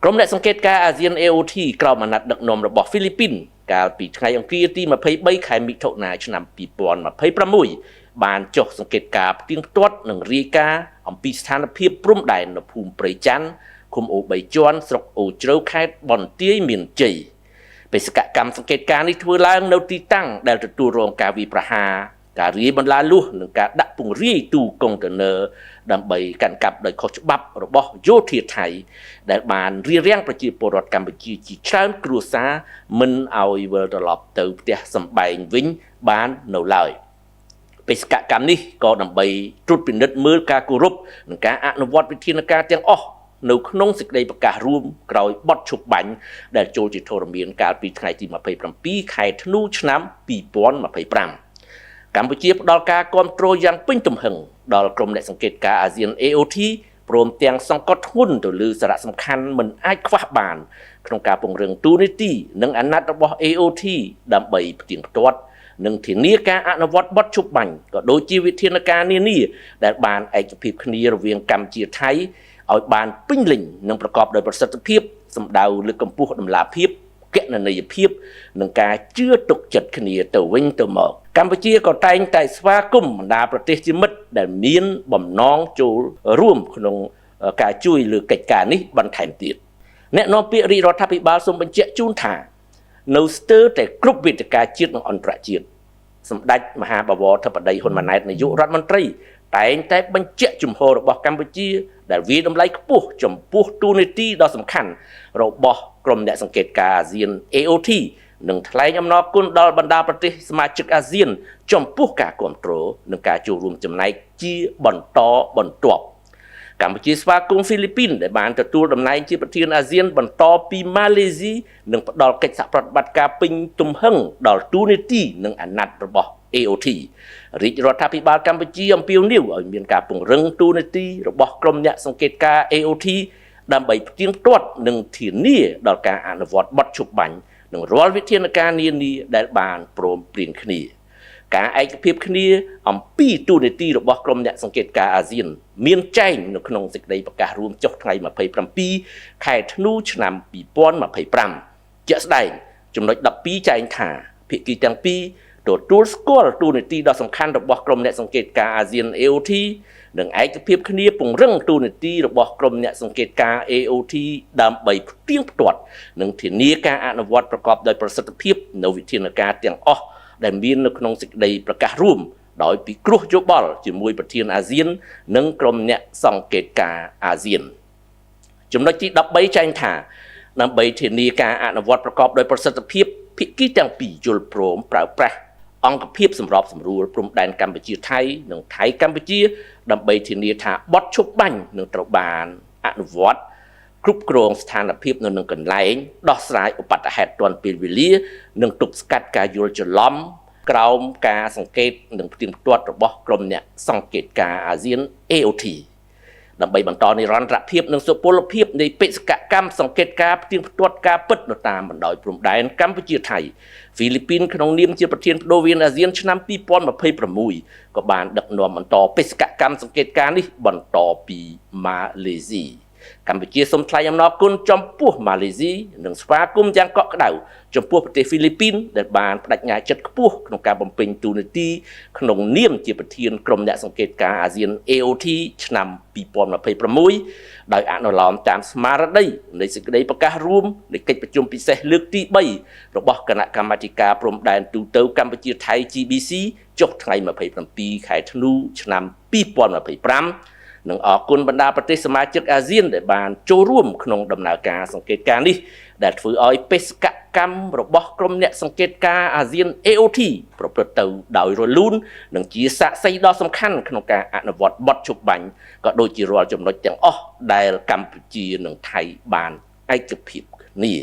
ក្រុមអ្នកសង្កេតការអាស៊ាន AOT ក្រោមអាណត្តិដឹកនាំរបស់ហ្វីលីពីនកាលពីថ្ងៃអង្គារទី23ខែមិថុនាឆ្នាំ2026បានចុះសង្កេតការផ្ទៀងផ្ទាត់និងរាយការណ៍អំពីស្ថានភាពព្រំដែននៅភូមិព្រៃច័ន្ទឃុំអូ3ជាន់ស្រុកអូជ្រៅខេត្តបន្ទាយមានជ័យបេសកកម្មសង្កេតការនេះធ្វើឡើងនៅទីតាំងដែលទទួលរងការវាយប្រហារការរាយបន្លាលួសនិងការដាក់ពង្រាយទូកុងតឺន័រដើម្បីកាន់កាប់ដោយខុសច្បាប់របស់យោធាថៃដែលបានរារាំងប្រជាពលរដ្ឋកម្ពុជាជាច្រើនគ្រួសារមិនឲ្យវិលត្រឡប់ទៅផ្ទះសម្បែងវិញបាននៅឡើយបេសកកម្មនេះក៏ដើម្បីត្រួតពិនិត្យមើលការគោរពនិងការអនុវត្តវិធានការទាំងអស់នៅក្នុងសេចក្តីប្រកាសរួមក្រោយបទឈប់បាញ់ដែលចូលជាធរមានកាលពីថ្ងៃទី27ខែធ្នូឆ្នាំ2025កម្ពុជាផ្ដល់ការគាំទ្រយ៉ាងពេញទំហឹងដល់ក្រុមអ្នកសង្កេតការអាស៊ាន AOT ព្រមទាំងសង្កត់ធ្ងន់ទៅលើសារៈសំខាន់មិនអាចខ្វះបានក្នុងការពង្រឹងតួនាទីនិងអាណត្តិរបស់ AOT ដើម្បីផ្ទៀងផ្ទាត់និងធានាការអនុវត្តបទឈប់បាញ់ក៏ដូចជាវិធានការនានាដែលបានឯកភាពគ្នារវាងកម្ពុជាថៃឲ្យបានពេញលេញនិងប្រកបដោយប្រសិទ្ធភាពសម្ដៅលើកកម្ពស់តម្លាភាពគណនេយ្យភាពនិងការជឿទុកចិត្តគ្នាទៅវិញទៅមកកម្ពុជាក៏តែងតែស្វាគមន៍បណ្ដាប្រទេសជាមិត្តដែលមានបំណងចូលរួមក្នុងការជួយលើកិច្ចការនេះបន្ថែមទៀតអ្នកនាំពាក្យរាជរដ្ឋាភិបាលសូមបញ្ជាក់ជូនថានៅស្ទើរតែគ្រប់វេទិកាជាតិនិងអន្តរជាតិសម្ដេចមហាបវរធិបតីហ៊ុនម៉ាណែតនាយករដ្ឋមន្ត្រីតែងតែបញ្ជាក់ជំហររបស់កម្ពុជាដែលវាតម្លៃខ្ពស់ចំពោះតួនាទីដ៏សំខាន់របស់ក្រុមអ្នកសង្កេតការអាស៊ាន AOT និងថ្លែងអំណរគុណដល់បណ្ដាប្រទេសសមាជិកអាស៊ានចំពោះការគាំទ្រនិងការចូលរួមចំណែកជាបន្តបន្ទាប់កម្ពុជាស្វាគមន៍ហ្វីលីពីនដែលបានទទួលតំណែងជាប្រធានអាស៊ានបន្តពីម៉ាឡេស៊ីនិងផ្ដល់កិច្ចសហប្រតិបត្តិការពេញទំហឹងដល់តួនាទីនិងអាណត្តិរបស់ AOT រាជរដ្ឋាភិបាលកម្ពុជាអំពាវនាវឲ្យមានការពង្រឹងតួនាទីរបស់ក្រុមអ្នកសង្កេតការ AOT ដើម្បីផ្ទៀងផ្ទាត់និងធានាដល់ការអនុវត្តបទឈប់បាញ់និងរាល់វិធានការនានាដែលបានព្រមព្រៀងគ្នាការឯកភាពគ្នាអំពីតួនាទីរបស់ក្រុមអ្នកសង្កេតការអាស៊ានមានចែងនៅក្នុងសេចក្តីប្រកាសរួមចុះថ្ងៃ27ខែធ្នូឆ្នាំ2025ជាក់ស្ដែងចំណុច12ចែងថាភាគីទាំងពីរទទួលស្គាល់តួនាទីដ៏សំខាន់របស់ក្រុមអ្នកសង្កេតការអាស៊ាន AOT និងឯកភាពគ្នាពង្រឹងតួនាទីរបស់ក្រុមអ្នកសង្កេតការ AOT ដើម្បីផ្ទៀងផ្ទាត់និងធានាការអនុវត្តប្រកបដោយប្រសិទ្ធភាពនៅវិធានការទាំងអស់ដែលមាននៅក្នុងសេចក្តីប្រកាសរួមដោយពិគ្រោះយោបល់ជាមួយប្រធានអាស៊ាននិងក្រុមអ្នកសង្កេតការអាស៊ានចំណុចទី13ចែងថាដើម្បីធានាការអនុវត្តប្រកបដោយប្រសិទ្ធភាពភាគីទាំងពីរយល់ព្រមប្រើប្រាស់អង្គភាពសម្របសម្រួលព្រំដែនកម្ពុជាថៃនិងថៃកម្ពុជាដើម្បីធានាថាបទឈប់បាញ់នឹងត្រូវបានអនុវត្តគ្រប់គ្រងស្ថានភាពនៅនឹងកន្លែងដោះស្រាយឧបទ្ទហេតុទាន់ពេលវេលានិងទប់ស្កាត់ការយល់ច្រឡំក្រោមការសង្កេតនិងផ្ទៀងផ្ទាត់របស់ក្រុមអ្នកសង្កេតការអាស៊ាន AOT ដើម្បីបន្តនិរន្តរភាពនិងសុពលភាពនៃបេសកកម្មសង្កេតការផ្ទៀងផ្ទាត់ការពិតនៅតាមបណ្ដោយព្រំដែនកម្ពុជាថៃហ្វីលីពីនក្នុងនាមជាប្រធានបដូវវេនអាស៊ានឆ្នាំ2026ក៏បានដឹកនាំបន្តបេសកកម្មសង្កេតការនេះបន្តពីម៉ាឡេស៊ីកម្ពុជាសូមថ្លែងអំណរគុណចំពោះម៉ាឡេស៊ីនិងស្វាគមន៍យ៉ាងកក់ក្ដៅចំពោះប្រទេសហ្វីលីពីនដែលបានបដិញ្ញាចិត្តខ្ពស់ក្នុងការបំពេញតួនាទីក្នុងនាមជាប្រធានក្រុមអ្នកសង្កេតការអាស៊ាន AOT ឆ្នាំ2026ដោយអនុលោមតាមស្មារតីនៃសេចក្តីប្រកាសរួមនៃកិច្ចប្រជុំពិសេសលើកទី3របស់គណៈកម្មាធិការព្រំដែនទូទៅកម្ពុជាថៃ GBC ចុះថ្ងៃ27ខែធ្នូឆ្នាំ2025និងអរគុណបណ្ដាប្រទេសសមាជិកអាស៊ានដែលបានចូលរួមក្នុងដំណើរការសង្កេតការនេះដែលធ្វើឲ្យបេសកកម្មរបស់ក្រុមអ្នកសង្កេតការអាស៊ាន AOT ប្រព្រឹត្តទៅដោយរលូននិងជាសាក្សីដ៏សំខាន់ក្នុងការអនុវត្តបទឈប់បាញ់ក៏ដូចជារាល់ចំណុចទាំងអស់ដែលកម្ពុជានិងថៃបានឯកភាពគ្នា